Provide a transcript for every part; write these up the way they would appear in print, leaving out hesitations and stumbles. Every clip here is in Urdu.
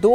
2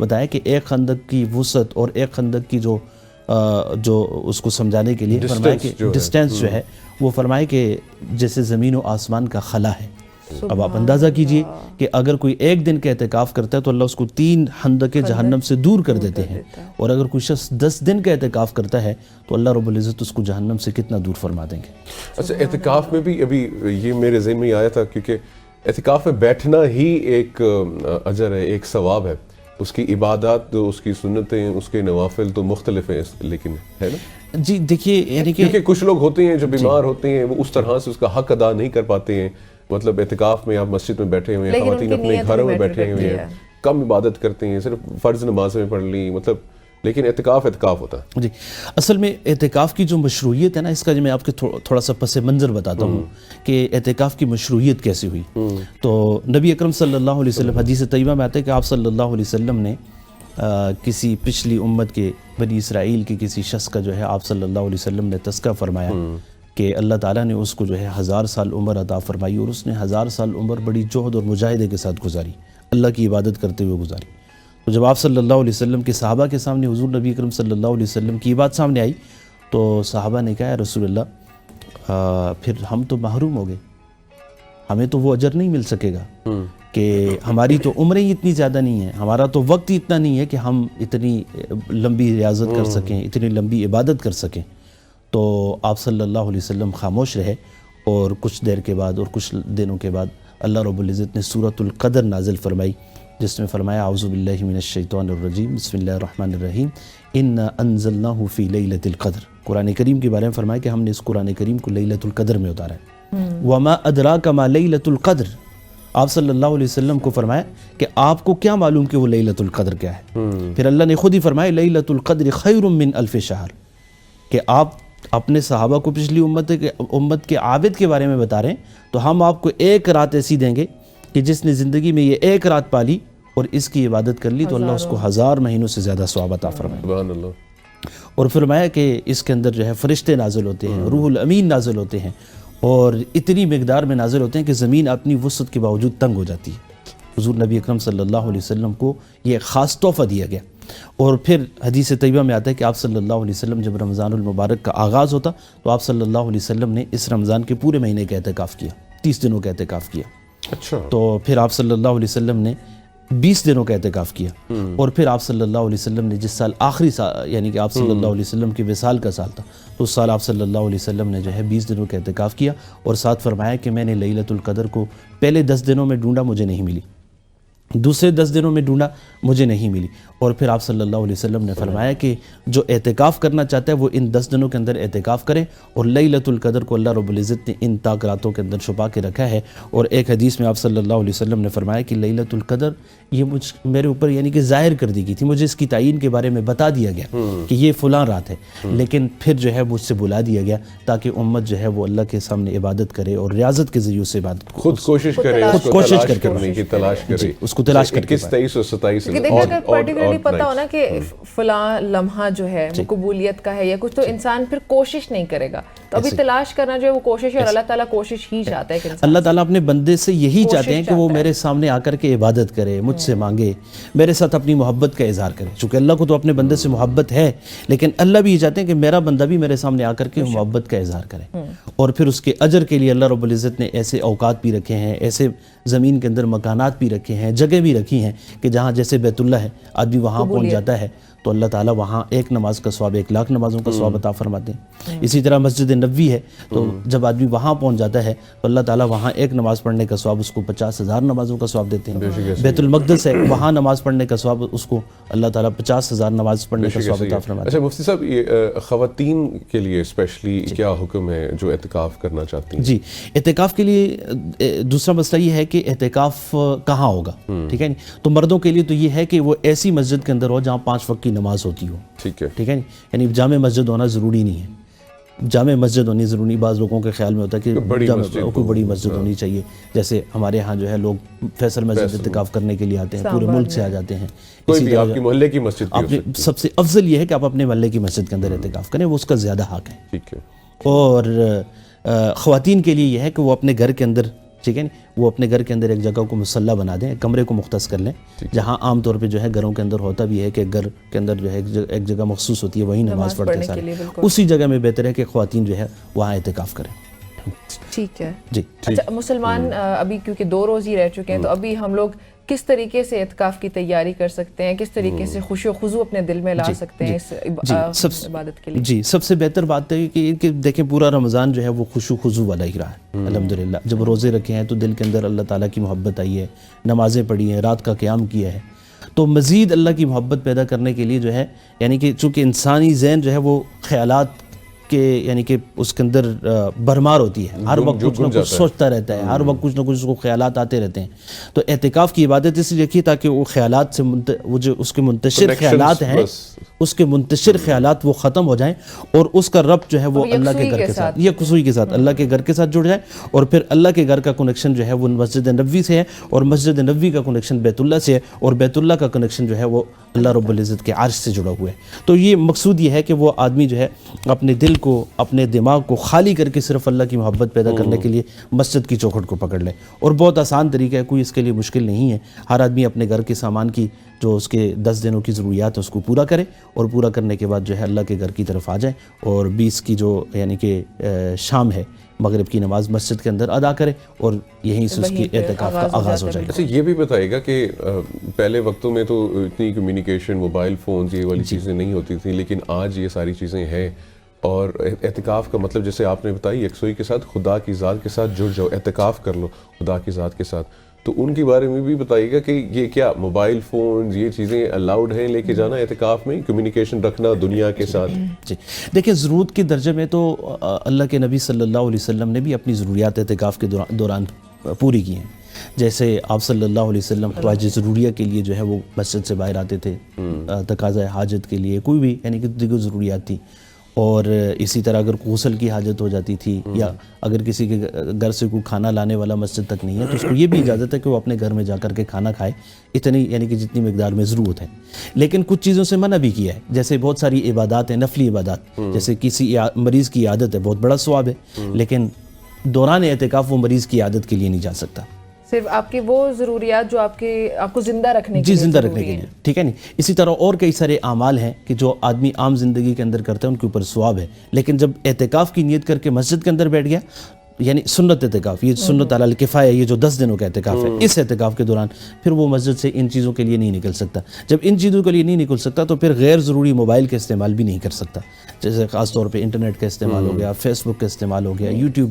بتایا کہ ایک خندق کی وسعت اور ایک خندق کی جو اس کو سمجھانے کے لیے فرمایا کہ ڈسٹینس جو ہے وہ فرمائے کہ جیسے زمین و آسمان کا خلا ہے. اب آپ اندازہ کیجئے کہ اگر کوئی ایک دن کا اعتکاف کرتا ہے تو اللہ اس کو 3 خندق جہنم سے دور کر دیتے ہیں, اور اگر کوئی شخص 10 دن کا اعتکاف کرتا ہے تو اللہ رب العزت اس کو جہنم سے کتنا دور فرما دیں گے. اچھا, اعتکاف میں بھی ابھی یہ میرے ذہن میں آیا تھا, کیونکہ اعتکاف میں بیٹھنا ہی ایک اجر ہے, ایک ثواب ہے. اس کی عبادات, اس کی سنتیں, اس کے نوافل تو مختلف ہیں, لیکن ہے نا جی دیکھیے یعنی کہ کیونکہ کچھ لوگ ہوتے ہیں جو بیمار ہوتے ہیں, وہ اس طرح سے اس کا حق ادا نہیں کر پاتے ہیں. مطلب اعتکاف میں آپ مسجد میں بیٹھے ہوئے ہیں, خواتین اپنے گھروں میں بیٹھے ہوئے ہیں, کم عبادت کرتے ہیں, صرف فرض نمازیں پڑھ لی, مطلب لیکن اعتکاف ہوتا ہے. جی اصل میں اعتکاف کی جو مشروعیت ہے نا, اس کا جو میں آپ کے تھوڑا سا پس منظر بتاتا ہوں کہ اعتکاف کی مشروعیت کیسی ہوئی. تو نبی اکرم صلی اللہ علیہ وسلم, حدیث طیبہ میں آتا ہے کہ آپ صلی اللہ علیہ وسلم نے کسی پچھلی امت کے بنی اسرائیل کے کسی شخص کا جو ہے آپ صلی اللہ علیہ وسلم نے تذکرہ فرمایا کہ اللہ تعالیٰ نے اس کو جو ہے 1000 سال عمر عطا فرمائی, اور اس نے 1000 سال عمر بڑی جہد اور مجاہدے کے ساتھ گزاری, اللہ کی عبادت کرتے ہوئے گزاری. تو جب آپ صلی اللہ علیہ وسلم کے صحابہ کے سامنے حضور نبی اکرم صلی اللہ علیہ وسلم کی بات سامنے آئی تو صحابہ نے کہا, یا رسول اللہ پھر ہم تو محروم ہو گئے, ہمیں تو وہ اجر نہیں مل سکے گا کہ ہماری تو عمریں ہی اتنی زیادہ نہیں ہیں, ہمارا تو وقت ہی اتنا نہیں ہے کہ ہم اتنی لمبی ریاضت کر سکیں, اتنی لمبی عبادت کر سکیں. تو آپ صلی اللہ علیہ وسلم خاموش رہے, اور کچھ دیر کے بعد اور کچھ دنوں کے بعد اللہ رب العزت نے سورۃ القدر نازل فرمائی, جس میں فرمایا اعوذ باللہ من الشیطان الرجیم بسم اللہ الرحمن الرحیم انا انزلناہ فی لیلۃ القدر. قرآن کریم کے بارے میں فرمایا کہ ہم نے اس قرآن کریم کو لیلۃ القدر میں اتارا ہے. وما ادراک ما لیلۃ القدر, آپ صلی اللہ علیہ وسلم کو فرمایا کہ آپ کو کیا معلوم کہ وہ لیلۃ القدر کیا ہے. پھر اللہ نے خود ہی فرمایا لیلۃ القدر خیر من الف شہر, کہ آپ اپنے صحابہ کو پچھلی امت کے عابد کے بارے میں بتا رہے ہیں, تو ہم آپ کو ایک رات ایسی دیں گے کہ جس نے زندگی میں یہ ایک رات پالی اور اس کی عبادت کر لی تو اللہ اس کو 1000 مہینوں سے زیادہ ثواب عطا فرمائے. سبحان اللہ. اور فرمایا کہ اس کے اندر جو ہے فرشتے نازل ہوتے ہیں, روح الامین نازل ہوتے ہیں, اور اتنی مقدار میں نازل ہوتے ہیں کہ زمین اپنی وسعت کے باوجود تنگ ہو جاتی ہے. حضور نبی اکرم صلی اللہ علیہ وسلم کو یہ خاص تحفہ دیا گیا. اور پھر حدیث طیبہ میں آتا ہے کہ آپ صلی اللہ علیہ وسلم جب رمضان المبارک کا آغاز ہوتا تو آپ صلی اللہ علیہ وسلم نے اس رمضان کے پورے مہینے کا اعتکاف کیا, 30 دنوں کا اعتکاف کیا. اچھا. تو پھر آپ صلی اللہ علیہ وسلم نے 20 دنوں کا اعتکاف کیا, اور پھر آپ صلی اللہ علیہ وسلم نے جس سال آخری سال یعنی کہ آپ صلی اللہ علیہ وسلم کے وصال کا سال تھا, تو اس سال آپ صلی اللہ علیہ وسلم نے جو ہے 20 دنوں کا اعتکاف کیا, اور ساتھ فرمایا کہ میں نے لیلۃ القدر کو پہلے 10 دنوں میں ڈھونڈا, مجھے نہیں ملی, دوسرے 10 دنوں میں ڈھونڈا, مجھے نہیں ملی. اور پھر آپ صلی اللہ علیہ وسلم نے فرمایا کہ جو اعتکاف کرنا چاہتا ہے وہ ان 10 دنوں کے اندر اعتکاف کرے, اور لیلۃ القدر کو اللہ رب العزت نے ان تاک راتوں کے اندر چھپا کے رکھا ہے. اور ایک حدیث میں آپ صلی اللہ علیہ وسلم نے فرمایا کہ لیلۃ القدر یہ میرے اوپر یعنی کہ ظاہر کر دی گئی تھی, مجھے اس کی تعین کے بارے میں بتا دیا گیا کہ یہ فلاں رات ہے, لیکن پھر جو ہے مجھ سے بلا دیا گیا تاکہ امت جو ہے وہ اللہ کے سامنے عبادت کرے اور ریاضت کے ذریعے سے عبادت خود کوشش کرے, خود کوشش کر کے تلاش کرے, اس کو تلاش کر کے 21 23 اور 27 دیکھیں پرٹیکولرلی پتا ہونا کہ فلاں لمحہ جو ہے وہ قبولیت کا ہے یا کچھ, تو انسان پھر کوشش نہیں کرے گا. تو ابھی تلاش کرنا جو ہے وہ کوشش ہے, اور اللہ تعالیٰ کوشش ہی چاہتا ہے کہ اللہ تعالیٰ اپنے بندے سے یہی چاہتے ہیں کہ وہ میرے سامنے آ کر کے عبادت کرے, مجھ سے مانگے, میرے ساتھ اپنی محبت کا اظہار کرے. چونکہ اللہ کو تو اپنے بندے سے محبت ہے, لیکن اللہ بھی یہ چاہتے ہیں کہ میرا بندہ بھی میرے سامنے آ کر کے محبت کا اظہار کرے. اور پھر اس کے اجر کے لیے اللہ رب العزت نے ایسے اوقات بھی رکھے ہیں, ایسے زمین کے اندر مکانات بھی رکھے ہیں, جگہ بھی رکھی ہیں کہ جہاں جیسے بیت اللہ ہے, آدمی وہاں پہنچ جاتا ہے تو اللہ تعالیٰ وہاں 1 نماز کا ثواب 1,00,000 نمازوں کا ثواب عطا فرماتے ہیں. اسی طرح مسجد نبوی ہے, تو جب آدمی وہاں پہنچ جاتا ہے تو اللہ تعالیٰ وہاں 1 نماز پڑھنے کا ثواب اس کو 50,000 نمازوں کا ثواب دیتے ہیں. بیت المقدس ہے, وہاں نماز پڑھنے کا ثواب اس کو اللہ تعالیٰ 50,000 نماز پڑھنے کا ثواب عطا فرماتے ہیں. اچھا مفتی صاحب, یہ خواتین کے لیے اسپیشلی کیا حکم ہے جو اعتکاف کرنا چاہتی ہیں؟ جی, اعتکاف کے لیے دوسرا مسئلہ یہ ہے کہ اعتکاف کہاں ہوگا, ٹھیک ہے. تو مردوں کے لیے تو یہ ہے کہ وہ ایسی مسجد کے اندر ہو جہاں 5 وقت کی نماز ہوتی ہو, ٹھیک ہے, یعنی جامع مسجد ہونا ضروری نہیں ہے. جامع مسجد ہونی ضروری, بعض لوگوں کے خیال میں ہوتا ہے کہ کوئی بڑی مسجد ہونی چاہیے, جیسے ہمارے ہاں جو ہے لوگ فیصل مسجد اعتکاف کرنے کے لیے آتے ہیں, پورے ملک سے آ جاتے ہیں. کوئی بھی آپ کی محلے کی مسجد, سب سے افضل یہ ہے کہ آپ اپنے محلے کی مسجد کے اندر اعتکاف کریں, وہ اس کا زیادہ حق ہے. ٹھیک ہے. اور خواتین کے لیے یہ ہے کہ وہ اپنے گھر کے اندر ٹھیک ہے نا, وہ اپنے گھر کے اندر ایک جگہ کو مصلی بنا دیں, ایک کمرے کو مختص کر لیں, جہاں عام طور پہ جو ہے گھروں کے اندر ہوتا بھی ہے کہ گھر کے اندر جو ہے ایک جگہ مخصوص ہوتی ہے, وہی نماز پڑھتے ہیں سارے, اسی جگہ میں بہتر ہے کہ خواتین جو ہے وہاں اعتکاف کریں. ٹھیک ہے جی. اچھا, مسلمان ابھی کیونکہ 2 روز ہی رہ چکے ہیں, تو ابھی ہم لوگ کس طریقے سے اعتکاف کی تیاری کر سکتے ہیں, کس طریقے سے خوشی و خضوع اپنے دل میں لا سکتے ہیں اس عبادت کے لیے؟ جی, سب سے بہتر بات ہے کہ دیکھیں پورا رمضان جو ہے وہ خوشی و خضوع والا ہی رہا ہے الحمدللہ. جب روزے رکھے ہیں تو دل کے اندر اللہ تعالیٰ کی محبت آئی ہے, نمازیں پڑھی ہیں, رات کا قیام کیا ہے, تو مزید اللہ کی محبت پیدا کرنے کے لیے جو ہے, یعنی کہ چونکہ انسانی ذہن جو ہے وہ خیالات کہ یعنی کہ اس کے اندر بھرمار ہوتی ہے, ہر وقت کچھ نہ کچھ سوچتا رہتا ہے, ہر وقت کچھ نہ کچھ اس کو خیالات آتے رہتے ہیں. تو اعتکاف کی عبادت اس لیے رکھی تاکہ وہ خیالات سے وہ جو اس کے منتشر خیالات ہیں, اس کے منتشر خیالات وہ ختم ہو جائیں, اور اس کا ربط جو ہے وہ اللہ کے گھر کے ساتھ, یہ خصوصی کے ساتھ اللہ کے گھر کے ساتھ جڑ جائے, اور پھر اللہ کے گھر کا کنیکشن جو ہے وہ مسجد نبوی سے ہے, اور مسجد نبوی کا کنیکشن بیت اللہ سے ہے, اور بیت اللہ کا کنیکشن جو ہے وہ اللہ رب العزت کے عرش سے جڑا ہوا ہے. تو یہ مقصود یہ ہے کہ وہ آدمی جو ہے اپنے دل کو, اپنے دماغ کو خالی کر کے صرف اللہ کی محبت پیدا کرنے کے لیے مسجد کی چوکھٹ کو پکڑ لے. اور بہت آسان طریقہ ہے, کوئی اس کے لیے مشکل نہیں ہے. ہر آدمی اپنے گھر کے سامان کی جو اس کے 10 دنوں کی ضروریات ہے اس کو پورا کرے, اور پورا کرنے کے بعد جو ہے اللہ کے گھر کی طرف آ جائے, اور 20 کی جو یعنی کہ شام ہے مغرب کی نماز مسجد کے اندر ادا کرے, اور یہیں سے اس کی اعتکاف کا آغاز ہو جائے گا. اچھا, یہ بھی بتائے گا کہ پہلے وقتوں میں تو اتنی کمیونیکیشن, موبائل فونز, یہ والی چیزیں نہیں ہوتی تھیں, لیکن آج یہ ساری چیزیں ہیں, اور اعتکاف کا مطلب جیسے آپ نے بتائی یکسوئی کے ساتھ, خدا کی ذات کے ساتھ جڑ جاؤ, اعتکاف کر لو خدا کی ذات کے ساتھ. تو ان کے بارے میں بھی بتائیے گا کہ یہ کیا موبائل فونز یہ چیزیں الاؤڈ ہیں لے کے جانا اعتکاف میں, کمیونیکیشن رکھنا دنیا کے ساتھ؟ جی دیکھیں, ضرورت کے درجے میں تو اللہ کے نبی صلی اللہ علیہ وسلم نے بھی اپنی ضروریات اعتکاف کے دوران پوری کی ہیں. جیسے آپ صلی اللہ علیہ وسلم خواجہ ضروریہ کے لیے جو ہے وہ مسجد سے باہر آتے تھے, تقاضۂ حاجت کے لیے, کوئی بھی یعنی کہ دیگر ضروریات تھی. اور اسی طرح اگر غسل کی حاجت ہو جاتی تھی, یا اگر کسی کے گھر سے کوئی کھانا لانے والا مسجد تک نہیں ہے, تو اس کو یہ بھی اجازت ہے کہ وہ اپنے گھر میں جا کر کے کھانا کھائے, اتنی یعنی کہ جتنی مقدار میں ضرورت ہے. لیکن کچھ چیزوں سے منع بھی کیا ہے, جیسے بہت ساری عبادات ہیں, نفلی عبادات, جیسے کسی مریض کی عادت ہے, بہت بڑا ثواب ہے, لیکن دوران اعتکاف وہ مریض کی عادت کے لیے نہیں جا سکتا. صرف آپ کی وہ ضروریات جو آپ کو زندہ رکھنے کے لیے, لیے زندہ رکھنے کے لیے, ٹھیک ہے نہیں. اسی طرح اور کئی سارے اعمال ہیں کہ جو آدمی عام زندگی کے اندر کرتا ہے, ان کے اوپر ثواب ہے, لیکن جب اعتکاف کی نیت کر کے مسجد کے اندر بیٹھ گیا, یعنی سنت اعتکاف, یہ سنت علی الکفایہ, یہ جو 10 دنوں کا اعتکاف ہے, اس اعتکاف کے دوران پھر وہ مسجد سے ان چیزوں کے لیے نہیں نکل سکتا. جب ان چیزوں کے لیے نہیں نکل سکتا تو پھر غیر ضروری موبائل کا استعمال بھی نہیں کر سکتا, جیسے خاص طور پہ انٹرنیٹ کا استعمال ہو گیا, فیس بک کا استعمال ہو گیا, یوٹیوب,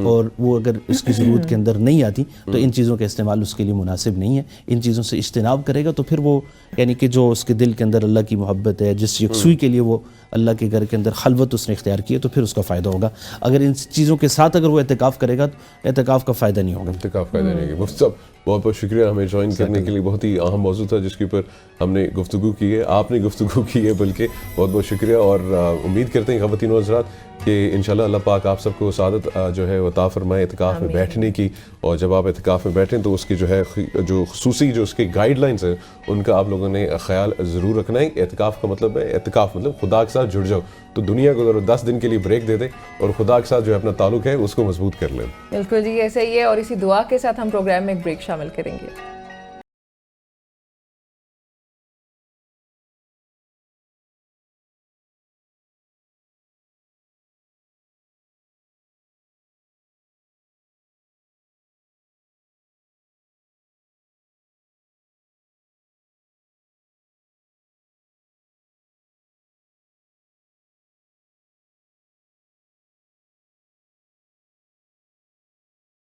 اور وہ اگر اس کی ضرورت کے اندر نہیں آتی تو ان چیزوں کا استعمال اس کے لیے مناسب نہیں ہے. ان چیزوں سے اجتناب کرے گا تو پھر وہ یعنی کہ جو اس کے دل کے اندر اللہ کی محبت ہے, جس یکسوئی کے لیے وہ اللہ کے گھر کے اندر خلوت اس نے اختیار کی ہے, تو پھر اس کا فائدہ ہوگا. اگر ان چیزوں کے ساتھ اگر وہ اعتکاف کرے گا تو اعتکاف کا فائدہ نہیں ہوگا. اعتکاف کا فائدہ نہیں ہوگا. مفتی صاحب بہت بہت شکریہ ہمیں جوائن کرنے کے لیے, بہت ہی اہم موضوع تھا جس کے اوپر ہم نے گفتگو کی ہے, آپ نے گفتگو کی ہے بلکہ, بہت بہت شکریہ. اور امید کرتے ہیں خواتین و حضرات کہ انشاءاللہ اللہ پاک آپ سب کو سعادت جو ہے عطا فرمائے اعتکاف میں بیٹھنے کی, اور جب آپ اعتکاف میں بیٹھیں تو اس کی جو ہے جو خصوصی جو اس کے گائیڈ لائنز ہیں ان کا آپ لوگوں نے خیال ضرور رکھنا ہے. اعتکاف کا مطلب ہے, اعتکاف مطلب خدا کے ساتھ جڑ جاؤ, تو دنیا کو 10 دن کے لیے بریک دے دیں اور خدا کے ساتھ جو ہے اپنا تعلق ہے اس کو مضبوط کر لیں. بالکل جی, ایسا ہی ہے, اور اسی دعا کے ساتھ ہم پروگرام میں ایک بریک شامل کریں گے.